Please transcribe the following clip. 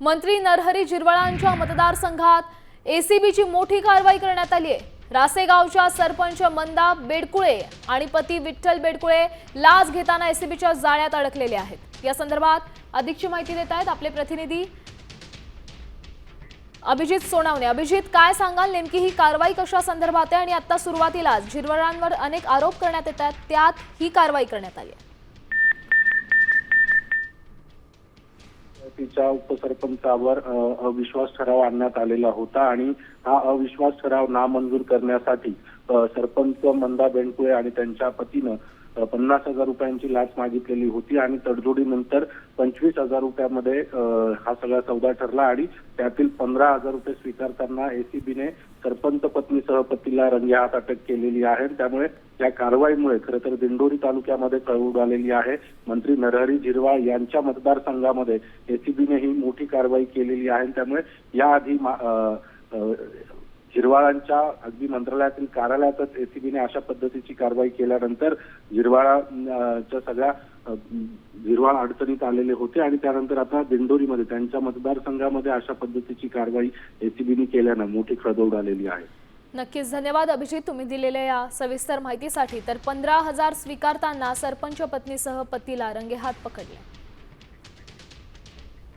मंत्री नरहरी झिरवाळांच्या मतदारसंघात एसीबीची मोठी कारवाई करण्यात आली आहे। रासेगावच्या सरपंच मंदा बेडकुळे आणि पती विठ्ठल बेडकुळे लाच घेताना एसीबीच्या जाळ्यात अडकलेले आहेत। या संदर्भात अधिकची माहिती देत आहेत आपले प्रतिनिधी अभिजित सोनावणे। अभिजित, काय सांगाल, नेमकी ही कारवाई कशा संदर्भात आहे आणि आता सुरुवातीला झिरवाळांवर अनेक आरोप करण्यात येतात, त्यात ही कारवाई करण्यात आली आहे। तिच्या उपसरपंचावर अविश्वास ठराव आणण्यात आलेला होता आणि हा अविश्वास ठराव नामंजूर करण्यासाठी सरपंच मंदा बेंडकुळे आणि त्यांच्या पतीनं 50,000 रुपयांची लाच मागितलेली होती आणि तडजोडीनंतर 25,000 रुपयामध्ये हा सगळा सौदा ठरला आणि त्यातील 15,000 रुपये स्वीकारताना एसीबीने सरपंच पत्नीसह पतीला रंगेहात अटक केलेली आहे। त्यामुळे या कारवाईमुळे खरं तर दिंडोरी तालुक्यामध्ये खळबळ आलेली आहे। मंत्री नरहरी झिरवाळ यांच्या मतदारसंघामध्ये एसीबीने ही मोठी कारवाई केलेली आहे। त्यामुळे याआधी झिरवाळांच्या अगदी मंत्रालयातील कार्यालयातच एसीबीने अशा पद्धतीची कारवाई केल्यानंतर झिरवाळाच्या सगळ्या झिरवाळ अडचणीत आलेले होते आणि त्यानंतर आता दिंडोरीमध्ये त्यांच्या मतदारसंघामध्ये अशा पद्धतीची कारवाई एसीबीने केल्यानं मोठी खळबळ आलेली आहे। नक्कीच, धन्यवाद अभिजित, तुम्ही दिलेल्या या सविस्तर माहितीसाठी। तर 15,000 स्वीकारताना सरपंच पत्नीसह पतीला रंगेहात पकडले।